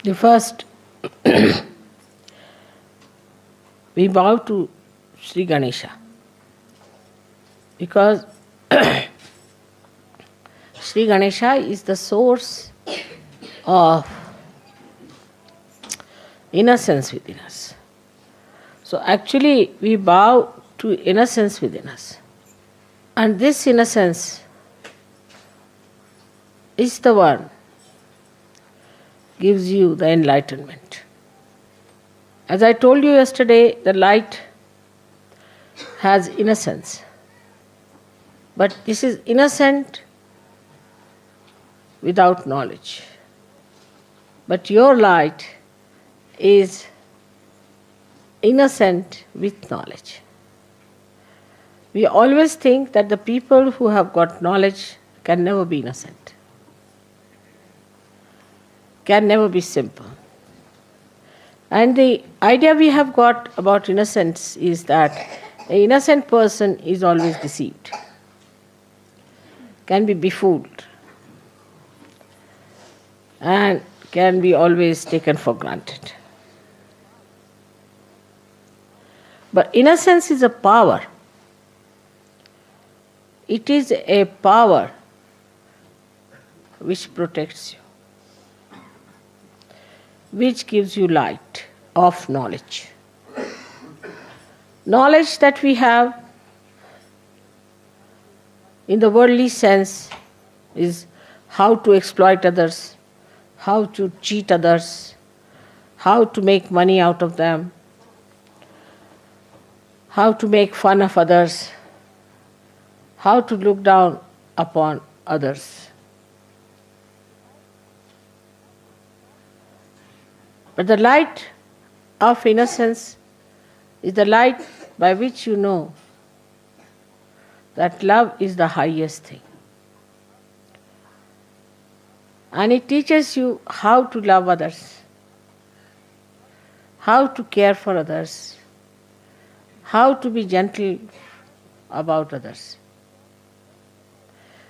The first, we bow to Sri Ganesha because Sri Ganesha is the source of innocence within us. So actually we bow to innocence within us. And this innocence is the one gives you the enlightenment. As I told you yesterday, the light has innocence. But this is innocent without knowledge. But your light is innocent with knowledge. We always think that the people who have got knowledge can never be innocent, can never be simple. And the idea we have got about innocence is that an innocent person is always deceived, can be befooled, and can be always taken for granted. But innocence is a power. It is a power which protects you, which gives you light of knowledge. Knowledge that we have in the worldly sense is how to exploit others, how to cheat others, how to make money out of them, how to make fun of others, how to look down upon others. But the light of innocence is the light by which you know that love is the highest thing. And it teaches you how to love others, how to care for others, how to be gentle about others.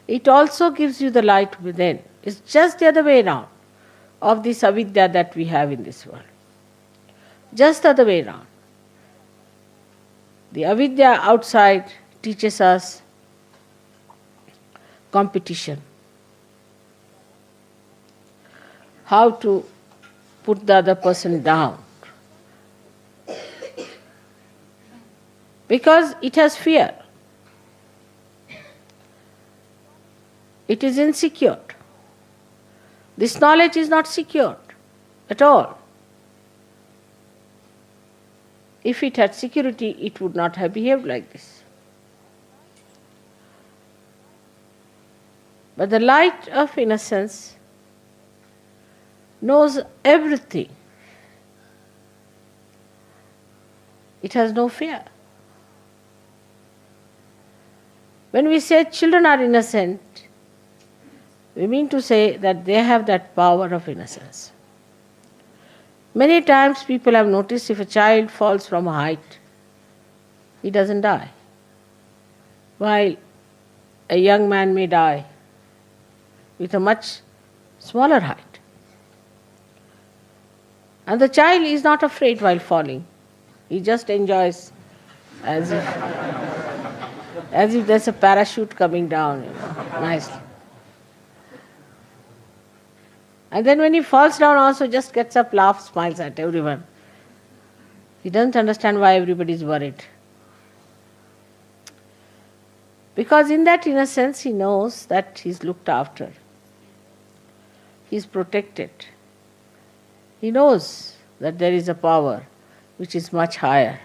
It also gives you the light within. It's just the other way around of this avidya that we have in this world. Just the other way around. The avidya outside teaches us competition, how to put the other person down, because it has fear. It is insecure. This knowledge is not secure at all. If it had security, it would not have behaved like this. But the light of innocence knows everything. It has no fear. When we say children are innocent, we mean to say that they have that power of innocence. Many times people have noticed if a child falls from a height, he doesn't die, while a young man may die with a much smaller height. And the child is not afraid while falling. He just enjoys as if there's a parachute coming down, nicely. And then when he falls down also just gets up, laughs, smiles at everyone. He doesn't understand why everybody is worried. Because in that innocence he knows that he's looked after. He's protected. He knows that there is a power which is much higher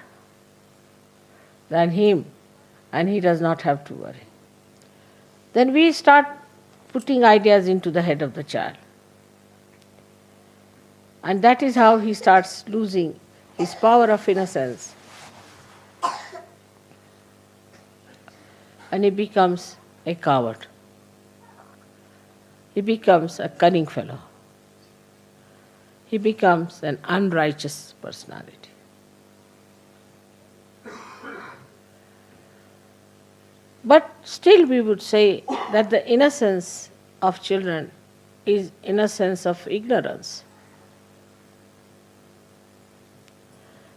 than him, and he does not have to worry. Then we start putting ideas into the head of the child. And that is how he starts losing his power of innocence. And he becomes a coward. He becomes a cunning fellow. He becomes an unrighteous personality. But still we would say that the innocence of children is innocence of ignorance.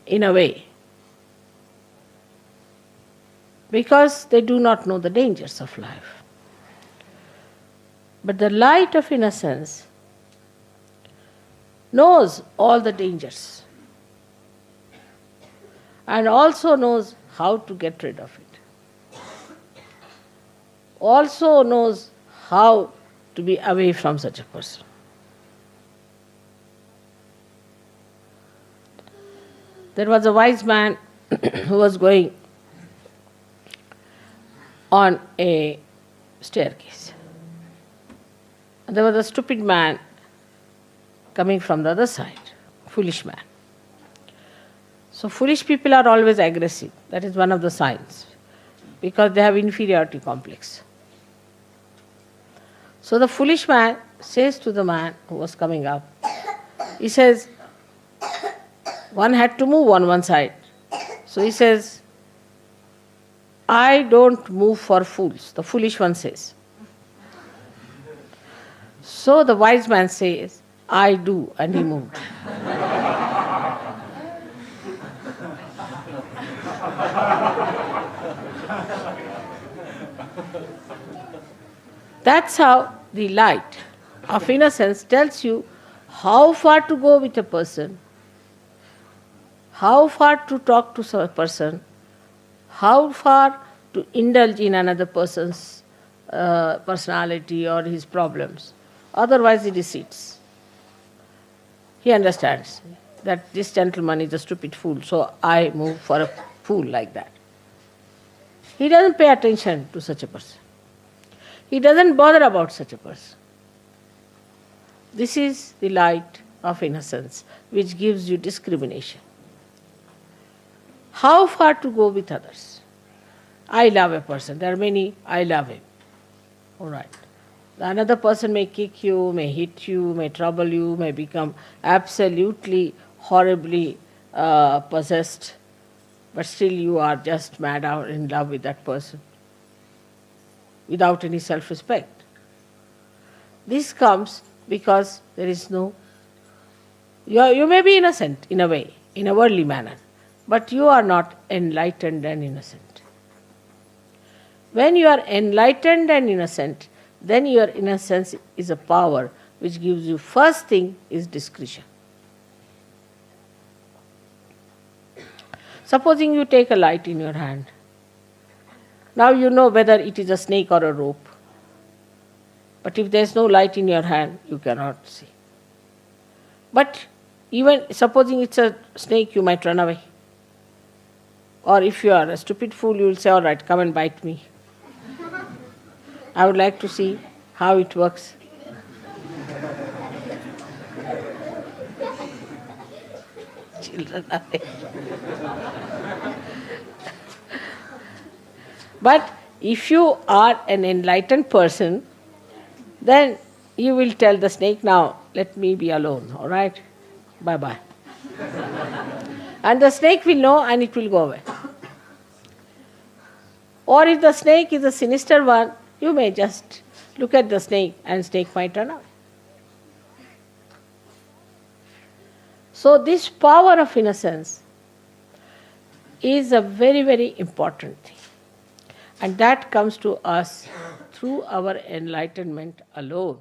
in a way, because they do not know the dangers of life. But the light of innocence knows all the dangers and also knows how to get rid of it. Also knows how to be away from such a person. There was a wise man who was going on a staircase. And there was a stupid man coming from the other side, foolish man. So foolish people are always aggressive. That is one of the signs, because they have inferiority complex. So the foolish man says to the man who was coming up, he says, one had to move on one side. So he says, I don't move for fools, the foolish one says. So the wise man says, I do, and he moved. That's how the light of innocence tells you how far to go with a person, how far to talk to a person, how far to indulge in another person's personality or his problems. Otherwise he deceits. He understands that this gentleman is a stupid fool, so I move for a fool like that. He doesn't pay attention to such a person. He doesn't bother about such a person. This is the light of innocence, which gives you discrimination. How far to go with others? I love a person. There are many, I love him. All right. Another person may kick you, may hit you, may trouble you, may become absolutely, horribly possessed, but still you are just mad out in love with that person without any self-respect. This comes because there is no... You may be innocent in a way, in a worldly manner, but you are not enlightened and innocent. When you are enlightened and innocent, then your innocence is a power which gives you, first thing is discretion. Supposing you take a light in your hand. Now you know whether it is a snake or a rope. But if there is no light in your hand, you cannot see. But even supposing it's a snake, you might run away. Or if you are a stupid fool, you will say, all right, come and bite me. I would like to see how it works. Children are there. But if you are an enlightened person, then you will tell the snake, now let me be alone, all right? Bye-bye. And the snake will know and it will go away. Or if the snake is a sinister one, you may just look at the snake and snake might run away. So this power of innocence is a very, very important thing. And that comes to us through our enlightenment alone.